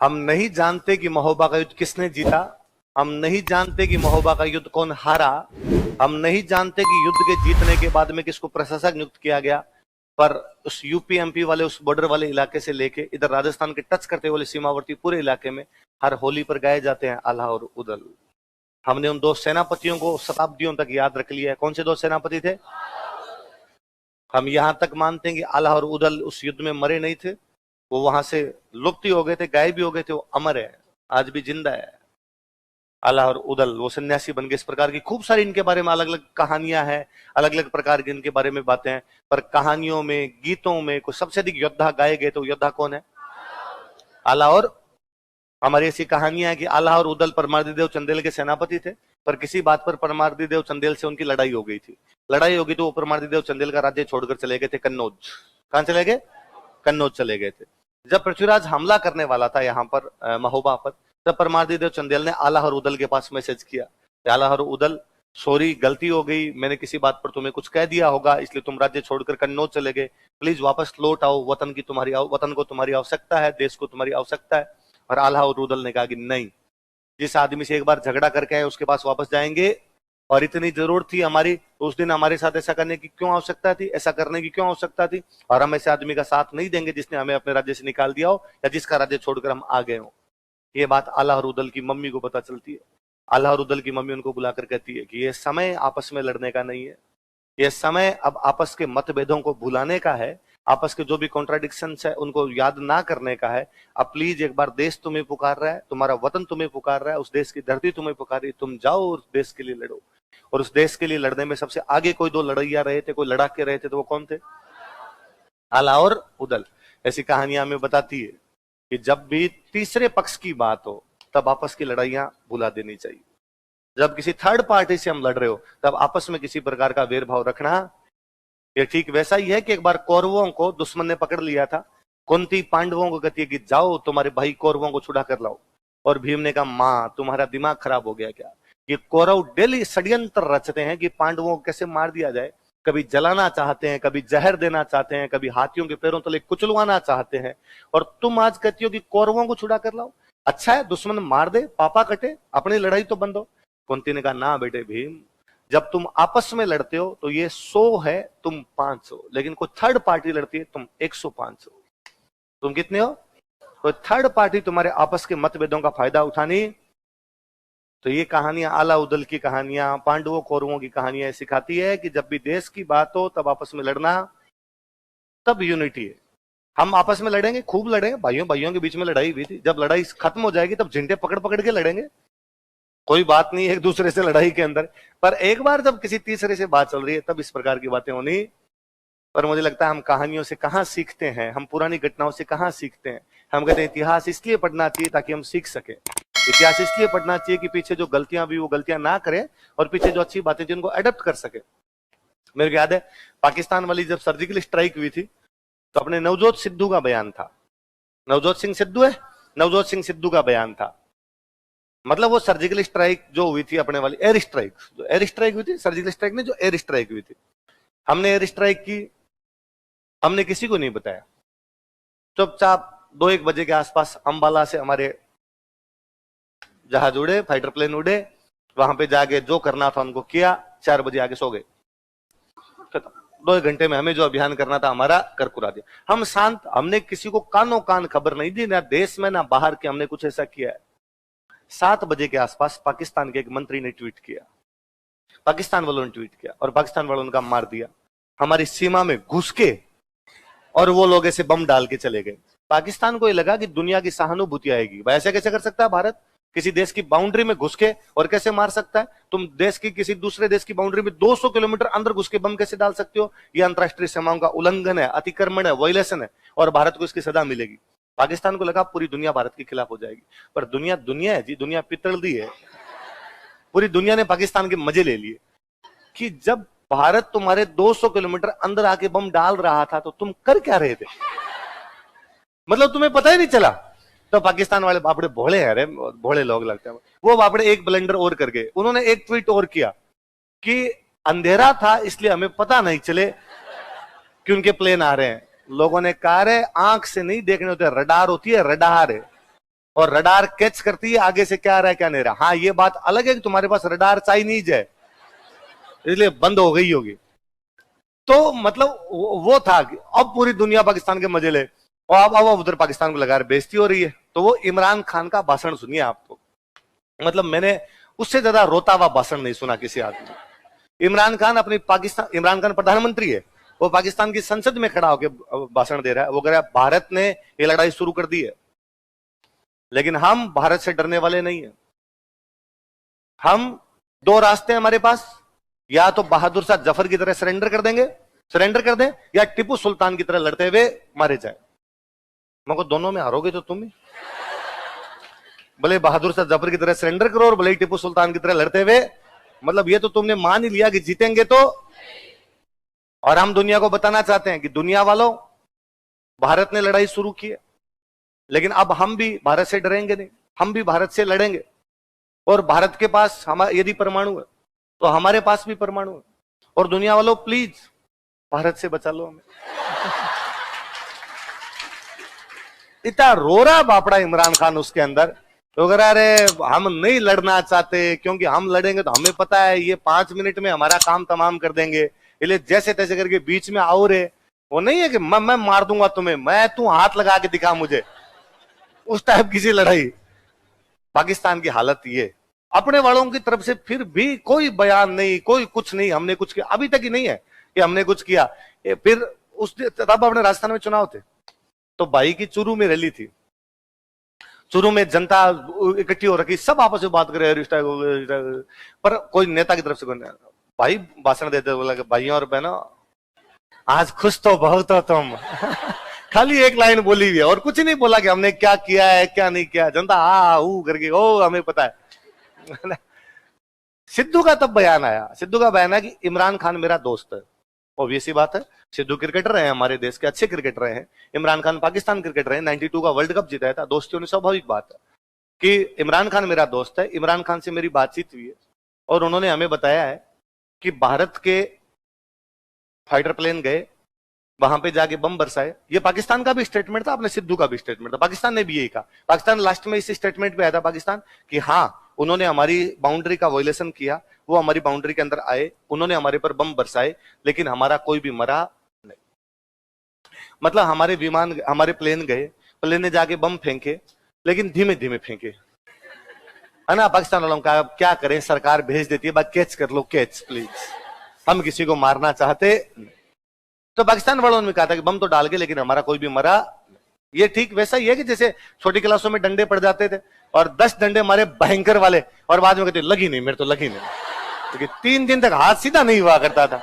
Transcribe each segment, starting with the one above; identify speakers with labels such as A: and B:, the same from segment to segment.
A: हम नहीं जानते कि महोबा का युद्ध किसने जीता, हम नहीं जानते कि महोबा का युद्ध कौन हारा, हम नहीं जानते कि युद्ध के जीतने के बाद में किसको प्रशासक नियुक्त किया गया। पर उस यूपी एमपी वाले उस बॉर्डर वाले इलाके से लेके इधर राजस्थान के टच करते वाले सीमावर्ती पूरे इलाके में हर होली पर गाए जाते हैं आल्हा और उदल। हमने उन दो सेनापतियों को शताब्दियों तक याद रख लिया है। कौन से दो सेनापति थे? हम यहां तक मानते हैं कि आल्हा और उदल उस युद्ध में मरे नहीं थे, वो वहां से लुप्त ही हो गए थे, गायब भी हो गए थे। वो अमर है, आज भी जिंदा है। आल्हा और उदल वो सन्यासी बन गए। इस प्रकार की खूब सारी इनके बारे में अलग अलग कहानियां हैं, अलग अलग प्रकार की इनके बारे में बातें हैं। पर कहानियों में, गीतों में कोई सबसे अधिक योद्धा गाए गए तो योद्धा कौन है? आल्हा और। हमारी ऐसी कहानियां है कि आल्हा और उदल परमार्दी चंदेल के सेनापति थे, पर किसी बात पर परमार्दी चंदेल से उनकी लड़ाई हो गई थी। लड़ाई हो गई तो वो परमार्दी चंदेल का राज्य छोड़कर चले गए थे कन्नौज। कहां चले गए? कन्नौज चले गए थे। जब पृथ्वीराज हमला करने वाला था यहाँ पर महोबा पर, तब परमार्दी चंदेल ने आल्हा और उदल के पास मैसेज किया, आल्हा और उदल सॉरी, गलती हो गई, मैंने किसी बात पर तुम्हें कुछ कह दिया होगा, इसलिए तुम राज्य छोड़कर कन्नौज चले गए, प्लीज वापस लौट आओ, वतन को तुम्हारी आवश्यकता है, देश को तुम्हारी आवश्यकता है। और आल्हा और उदल ने कहा कि नहीं, जिस आदमी से एक बार झगड़ा करके आए उसके पास वापस जाएंगे, और इतनी जरूरत थी हमारी, उस दिन हमारे साथ ऐसा करने की क्यों आवश्यकता थी, ऐसा करने की क्यों आवश्यकता थी, और हम ऐसे आदमी का साथ नहीं देंगे जिसने हमें अपने राज्य से निकाल दिया हो या जिसका राज्य छोड़कर हम आ गए हो। ये बात आल्हा और उदल की मम्मी को पता चलती है। आल्हा और उदल की मम्मी उनको बुलाकर कहती है कि ये समय आपस में लड़ने का नहीं है, ये समय अब आपस के मतभेदों को भुलाने का है, आपस के जो भी कॉन्ट्राडिक्शंस है उनको याद ना करने का है। अब प्लीज एक बार देश तुम्हें पुकार रहा है, तुम्हारा वतन तुम्हें पुकार रहा है, उस देश की धरती तुम्हें पुकार रही है, तुम जाओ उस देश के लिए लड़ो। और उस देश के लिए लड़ने में सबसे आगे कोई दो लड़ैया रहे थे, कोई लड़ाके रहे थे, तो वो कौन थे? आल्हा और उदल। ऐसी कहानियां हमें बताती है कि जब भी तीसरे पक्ष की बात हो तब आपस की लड़ाइयां भुला देनी चाहिए। जब किसी थर्ड पार्टी से हम लड़ रहे हो तब आपस में किसी प्रकार का भेदभाव रखना, ये ठीक वैसा ही है कि एक बार कौरवों को दुश्मन ने पकड़ लिया था। कुंती पांडवों को कहती है कि जाओ तुम्हारे भाई कौरवों को छुड़ा कर लाओ, और भीम ने कहा मां तुम्हारा दिमाग खराब हो गया क्या? ये कौरव डेली षड्यंत्र रचते हैं कि पांडवों को कैसे मार दिया जाए, कभी जलाना चाहते हैं, कभी जहर देना चाहते हैं, कभी हाथियों के पैरों तले कुचलवाना चाहते हैं, और तुम आज कहती हो कि कौरवों को छुड़ा कर लाओ। अच्छा है दुश्मन मार दे, पापा कटे, अपनी लड़ाई तो बंद हो। कुंती ने कहा ना बेटे भीम, जब तुम आपस में लड़ते हो तो ये 100 है, तुम 500, लेकिन कोई थर्ड पार्टी लड़ती है तुम 105 हो। तुम कितने हो? कोई थर्ड पार्टी तुम्हारे आपस के मतभेदों का फायदा उठानी। तो ये कहानियां, आल्हा उदल की कहानियां, पांडवों कौरवों की कहानियां सिखाती है कि जब भी देश की बात हो तब आपस में लड़ना, तब यूनिटी है। हम आपस में लड़ेंगे, खूब लड़ेंगे, भाइयों भाइयों के बीच में लड़ाई हुई थी, जब लड़ाई खत्म हो जाएगी तब झंडे पकड़ पकड़ के लड़ेंगे, कोई बात नहीं एक दूसरे से लड़ाई के अंदर। पर एक बार जब किसी तीसरे से बात चल रही है तब इस प्रकार की बातें होनी। पर मुझे लगता है हम कहानियों से कहां सीखते हैं, हम पुरानी घटनाओं से कहां सीखते हैं। हम कहते हैं इतिहास इसलिए पढ़ना चाहिए ताकि हम सीख सके, इतिहास इसलिए पढ़ना चाहिए कि पीछे जो गलतियां भी वो गलतियां ना करें, और पीछे जो अच्छी बातें जिनको अडॉप्ट कर सके। मेरे को याद है पाकिस्तान वाली जब सर्जिकल स्ट्राइक हुई थी तो अपने नवजोत सिद्धू का बयान था, नवजोत सिंह सिद्धू है, नवजोत सिंह सिद्धू का बयान था। मतलब वो सर्जिकल स्ट्राइक जो हुई थी अपने वाली एयर स्ट्राइक, जो एयर स्ट्राइक हुई थी, सर्जिकल स्ट्राइक ने जो एयर स्ट्राइक हुई थी, हमने एयर स्ट्राइक की, हमने किसी को नहीं बताया। चुपचाप 2-1 बजे के आसपास अंबाला से हमारे जहाज उड़े, फाइटर प्लेन उड़े, वहां पे जाके जो करना था उनको किया, 4 बजे आके सो गए, खत्म। 2 घंटे में हमें जो अभियान करना था हमारा कर कुरा दिया। हम शांत, हमने किसी को कानों कान खबर नहीं दी, ना देश में ना बाहर के हमने कुछ ऐसा किया है। 7 बजे के आसपास पाकिस्तान के एक मंत्री ने ट्वीट किया, पाकिस्तान वालों ने ट्वीट किया, और पाकिस्तान वालों ने उनका मार दिया। हमारी सीमा में घुस के और वो लोग ऐसे बम डाल के चले गए। पाकिस्तान को ये लगा कि दुनिया की सहानुभूति आएगी, भाई ऐसे कैसे कर सकता है भारत, किसी देश की बाउंड्री में घुस के और कैसे मार सकता है? तुम देश की किसी दूसरे देश की बाउंड्री में 200 किलोमीटर अंदर घुस के बम कैसे डाल सकते हो? ये अंतरराष्ट्रीय सीमाओं का उल्लंघन है, अतिक्रमण है, वायलेशन है, और भारत को इसकी सजा मिलेगी। पाकिस्तान को लगा पूरी दुनिया भारत के खिलाफ हो जाएगी, पर दुनिया दुनिया है जी, दुनिया पितल दी है। पूरी दुनिया ने पाकिस्तान के मजे ले लिए कि जब भारत तुम्हारे 200 किलोमीटर अंदर आके बम डाल रहा था तो तुम कर क्या रहे थे, मतलब तुम्हें पता ही नहीं चला। तो पाकिस्तान वाले बापड़े भोले हैं, अरे भोले लोग लगते हैं वो, बापड़े एक ब्लंडर और कर गए। उन्होंने एक ट्वीट और किया कि अंधेरा था इसलिए हमें पता नहीं चले कि उनके प्लेन आ रहे हैं। लोगों ने कहा रे आंख से नहीं देखने होते, रडार होती है, रडार है। और रडार कैच करती है आगे से क्या आ रहा है क्या नहीं रहा। हाँ, ये बात अलग है कि तुम्हारे पास रडार चाइनीज है इसलिए बंद हो गई होगी। तो मतलब वो था कि अब पूरी दुनिया पाकिस्तान के मजे ले, और अब उधर पाकिस्तान को लगा बेइज्जती हो रही है। तो वो इमरान खान का भाषण सुनिए आपको, मतलब मैंने उससे ज्यादा रोता हुआ भाषण नहीं सुना किसी आदमी। इमरान खान इमरान खान प्रधानमंत्री है, वो पाकिस्तान की संसद में खड़ा होकर भाषण दे रहा है। वो कह रहा है भारत ने ये लड़ाई शुरू कर दी है, लेकिन हम भारत से डरने वाले नहीं है। हम दो रास्ते हैं हमारे पास, या तो बहादुर शाह जफर की तरह सरेंडर कर दें, या टीपू सुल्तान की तरह लड़ते हुए मारे जाए। मगर दोनों में हारोगे तो तुम ही, भले बहादुर शाह जफर की तरह सरेंडर करो और भले टीपू सुल्तान की तरह लड़ते हुए, मतलब ये तो तुमने मान ही लिया कि जीतेंगे तो। और हम दुनिया को बताना चाहते हैं कि दुनिया वालों, भारत ने लड़ाई शुरू की है, लेकिन अब हम भी भारत से डरेंगे नहीं, हम भी भारत से लड़ेंगे। और भारत के पास यदि परमाणु है तो हमारे पास भी परमाणु है। और दुनिया वालों प्लीज भारत से बचा लो हमें। इतना रो रहा बापड़ा इमरान खान उसके अंदर, तो कह रहा अरे हम नहीं लड़ना चाहते, क्योंकि हम लड़ेंगे तो हमें पता है ये 5 मिनट में हमारा काम तमाम कर देंगे, इसलिए जैसे तैसे करके बीच में आओ रे। वो नहीं है कि मैं मार दूंगा तुम्हें, मैं तू हाथ लगा के दिखा मुझे, उस टाइप की लड़ाई। पाकिस्तान की हालत ये, अपने वालों की तरफ से फिर भी कोई बयान नहीं, कोई कुछ नहीं, हमने कुछ किया अभी तक ही नहीं है कि हमने कुछ किया। फिर उस तब अपने राजस्थान में चुनाव थे, तो भाई की चूरू में रैली थी, चूरू में जनता इकट्ठी हो रखी, सब आपस में बात कर रहे हैं, पर कोई नेता की तरफ से कोई नहीं। भाई भाषण देते बोला कि भाइयों और बहनों आज खुश तो बहुत हो तुम। खाली एक लाइन बोली हुई है और कुछ नहीं बोला कि हमने क्या किया है क्या नहीं किया। जनता हा करके ओ हमें पता है। सिद्धू का तब बयान आया, सिद्धू का बयान है कि इमरान खान मेरा दोस्त है। ऑब्वियस ही बात है, सिद्धू क्रिकेटर रहे हैं, हमारे देश के अच्छे क्रिकेटर रहे हैं। इमरान खान पाकिस्तान क्रिकेटर रहे, 92 का वर्ल्ड कप जीता था, दोस्ती होनी स्वाभाविक बात है कि इमरान खान मेरा दोस्त है। इमरान खान से मेरी बातचीत हुई है और उन्होंने हमें बताया है कि भारत के फाइटर प्लेन गए, वहां पे जाके बम बरसाए। ये पाकिस्तान का भी स्टेटमेंट था, अपने सिद्धू का भी स्टेटमेंट था, पाकिस्तान ने भी यही कहा। पाकिस्तान लास्ट में इस स्टेटमेंट पे आया था पाकिस्तान कि हाँ उन्होंने हमारी बाउंड्री का वायलेशन किया, वो हमारी बाउंड्री के अंदर आए, उन्होंने हमारे पर बम बरसाए, लेकिन हमारा कोई भी मरा नहीं। मतलब हमारे विमान, हमारे प्लेन गए, प्लेन ने जाके बम फेंके, लेकिन धीमे धीमे फेंके, है ना। पाकिस्तान वालों का क्या करें, सरकार भेज देती है, बस कैच कर लो, कैच प्लीज, हम किसी को मारना चाहते नहीं। तो पाकिस्तान वालों ने कहा था कि बम तो डाल के, लेकिन हमारा कोई भी मरा। ये ठीक वैसा ही है कि जैसे छोटी क्लासों में डंडे पड़ जाते थे और 10 डंडे मारे भयंकर वाले, और बाद में कहते लगी नहीं, मेरे तो लगी नहीं, क्योंकि 3 दिन तक हाथ सीधा नहीं हुआ करता था।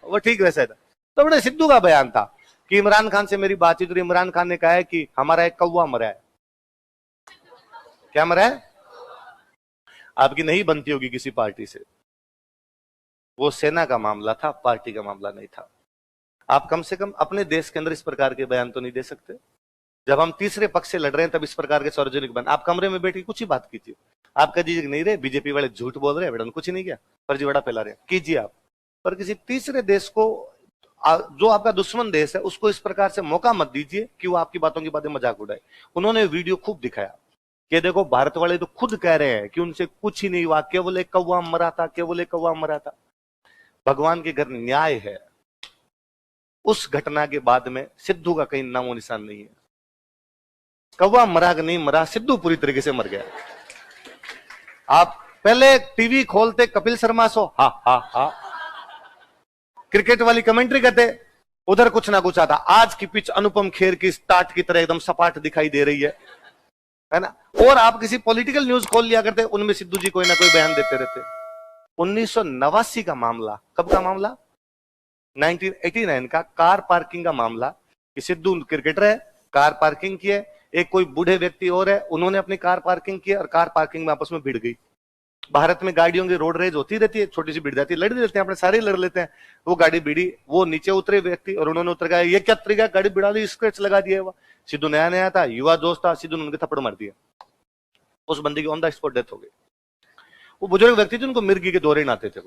A: वो ठीक वैसा था। तो बड़े सिद्धू का बयान था कि इमरान खान से मेरी बातचीत हुई, इमरान खान ने कहा है कि हमारा एक कौवा मरा है। क्या मरा है? आपकी नहीं बनती होगी किसी पार्टी से, वो सेना का मामला था, पार्टी का मामला नहीं था। आप कम से कम अपने देश के अंदर इस प्रकार के बयान तो नहीं दे सकते। जब हम तीसरे पक्ष से लड़ रहे हैं तब इस प्रकार के सार्वजनिक बयान, आप कमरे में बैठ के कुछ ही बात कीजिए, आप कह दीजिए नहीं रहे बीजेपी वाले झूठ बोल रहे हैं, बेटा कुछ नहीं किया, फर्जीवाड़ा फैला रहे हैं, कीजिए आप। पर किसी तीसरे देश को, जो आपका दुश्मन देश है, उसको इस प्रकार से मौका मत दीजिए कि वो आपकी बातों की बातें मजाक उड़ाए। उन्होंने वीडियो खूब दिखाया कि देखो भारत वाले तो खुद कह रहे हैं कि उनसे कुछ ही नहीं हुआ, केवल एक कौवा मरा था, केवल एक कौवा मरा था। भगवान के घर न्याय है। उस घटना के बाद में सिद्धू का कहीं नामो निशान नहीं है। कौवा मरा कि नहीं मरा, सिद्धू पूरी तरीके से मर गया। आप पहले टीवी खोलते कपिल शर्मा शो, हा हा हा, क्रिकेट वाली कमेंट्री करते, उधर कुछ ना कुछ आता। आज की पिच अनुपम खेर की स्टार्ट की तरह एकदम सपाट दिखाई दे रही है ना। और आप किसी पॉलिटिकल न्यूज खोल लिया करते, उनमें सिद्धू जी कोई ना कोई बयान देते रहते। 1989 का मामला, कब का मामला? 1989 का कार पार्किंग का मामला कि सिद्धू क्रिकेटर है, कार पार्किंग की है, एक कोई बूढ़े व्यक्ति और है, उन्होंने अपनी कार पार्किंग की और कार पार्किंग में आपस में भिड़ गई। भारत में गाड़ियों की रोड रेज होती रहती है, छोटी सी भिड़ जाती है, लड़ लेते हैं, अपने सारे लड़ लेते हैं। वो गाड़ी भिड़ी, वो नीचे उतरे व्यक्ति और उन्होंने उतर गया, ये क्या तरीका, गाड़ी भिड़ा दी, स्क्रैच लगा दिया। हुआ सिद्धू नया नया था, युवा दोस्त था, सिद्धू ने उनके थप्पड़ मार दिया, उस बंदी की ऑन द स्पॉट डेथ हो गई। वो बुजुर्ग व्यक्ति थे, उनको मिर्गी के दौरे आते थे।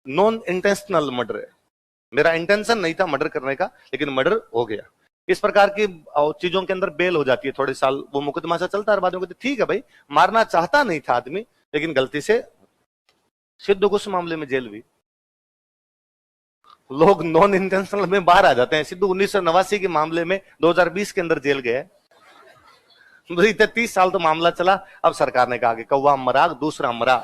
A: नॉन इंटेंशनल मर्डर है, मेरा इंटेंशन नहीं था मर्डर करने का, लेकिन मर्डर हो गया। इस प्रकार की चीजों के अंदर बेल हो जाती है, थोड़े साल वो मुकदमा सा चलता है, बाद में कहते ठीक है भाई, मारना चाहता नहीं था आदमी, लेकिन गलती से। सिद्धू को उस मामले में जेल हुई, लोग नॉन इंटेंशनल में बाहर आ जाते हैं। सिद्धू 1989 के मामले में 2020 के अंदर जेल गए। 30 साल तो मामला चला, अब सरकार ने कहा कि कौवा मरा दूसरा मरा।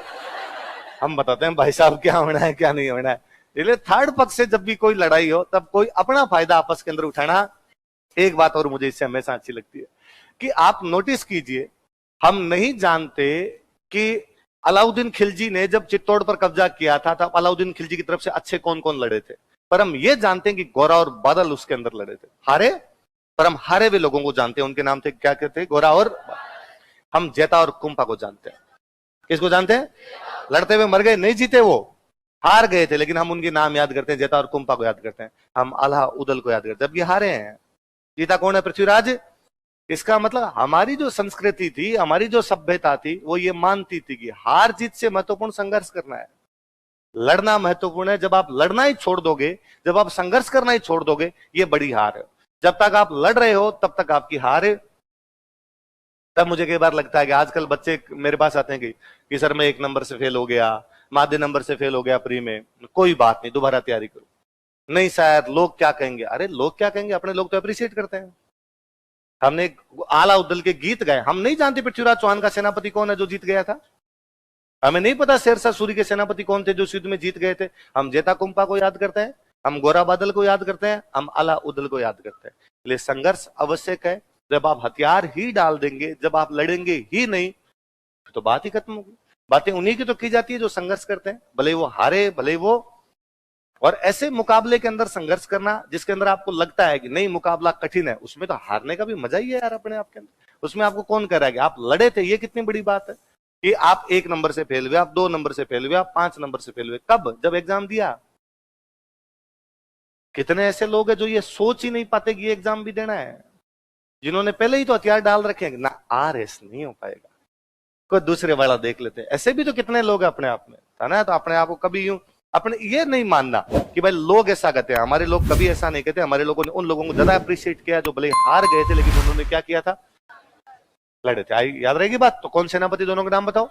A: हम बताते हैं भाई साहब क्या होना है क्या नहीं होना है। इसलिए थर्ड पक्ष से जब भी कोई लड़ाई हो तब कोई अपना फायदा आपस के अंदर उठाना। एक बात और मुझे इससे हमेशा अच्छी लगती है कि आप नोटिस कीजिए, हम नहीं जानते कि अलाउद्दीन खिलजी ने जब चित्तौड़ पर कब्जा किया था तब अलाउद्दीन खिलजी की तरफ से अच्छे कौन कौन लड़े थे, पर हम ये जानते हैं कि गोरा और बादल उसके अंदर लड़े थे, हारे। पर हम हारे हुए लोगों को जानते हैं, उनके नाम थे क्या कहते, गोरा और। हम जेता और कुंपा को जानते हैं। किसको जानते हैं? लड़ते हुए मर गए, नहीं जीते, वो हार गए थे, लेकिन हम उनके नाम याद करते हैं, जेता और कुंपा को याद करते हैं, हम अल्लाह उदल को याद करते हैं। जब ये हारे हैं, जीता कौन है? पृथ्वीराज। इसका मतलब हमारी जो संस्कृति थी, हमारी जो सभ्यता थी, वो ये मानती थी कि हार जीत से महत्वपूर्ण संघर्ष करना है, लड़ना महत्वपूर्ण है। जब आप लड़ना ही छोड़ दोगे, जब आप संघर्ष करना ही छोड़ दोगे, ये बड़ी हार है। जब तक आप लड़ रहे हो तब तक आपकी हार है। तब मुझे कई बार लगता है कि आजकल बच्चे मेरे पास आते हैं कि सर मैं 1 नंबर से फेल हो गया, माध्य नंबर से फेल हो गया प्री में, कोई बात नहीं, दोबारा तैयारी करो। नहीं शायद लोग क्या कहेंगे। अरे लोग क्या कहेंगे, अपने लोग तो अप्रिशिएट करते हैं। हमने आला उद्दल के गीत गाए, हम नहीं जानते पृथ्वीराज चौहान का सेनापति कौन है जो जीत गया था, हमें नहीं पता शेरशाह सूरी के सेनापति कौन थे जो युद्ध में जीत गए थे। हम जेता कुंपा को याद करते हैं, हम गोरा बादल को याद करते हैं, हम आला उदल को याद करते हैं। इसलिए संघर्ष आवश्यक है। जब आप हथियार ही डाल देंगे, जब आप लड़ेंगे ही नहीं, तो बात ही खत्म होगी। बातें उन्हीं की तो की जाती है जो संघर्ष करते हैं, भले वो हारे भले वो। और ऐसे मुकाबले के अंदर संघर्ष करना जिसके अंदर आपको लगता है कि नहीं मुकाबला कठिन है, उसमें तो हारने का भी मजा ही है यार अपने आप के अंदर। उसमें आपको कौन कह रहा है कि आप लड़े थे, ये कितनी बड़ी बात है कि आप 1 नंबर से फेल हुए, आप 2 नंबर से फेल हुए, आप 5 नंबर से फेल हुए। कब? जब एग्जाम दिया। कितने ऐसे लोग हैं जो ये सोच ही नहीं पाते कि ये एग्जाम भी देना है, जिन्होंने पहले ही तो हथियार डाल रखे हैं ना, आरएस नहीं हो पाएगा, कोई दूसरे वाला देख लेते हैं। ऐसे भी तो कितने लोग हैं अपने आप में, था ना। तो अपने आप को कभी यूं अपने ये नहीं मानना कि भाई लोग ऐसा कहते हैं, हमारे लोग कभी ऐसा नहीं कहते। हमारे लोगों ने उन लोगों को ज्यादा अप्रिशिएट किया जो भले हार गए थे, लेकिन उन्होंने क्या किया था, लड़े थे। याद रहेगी बात। तो कौन सेनापति, दोनों के नाम बताओ।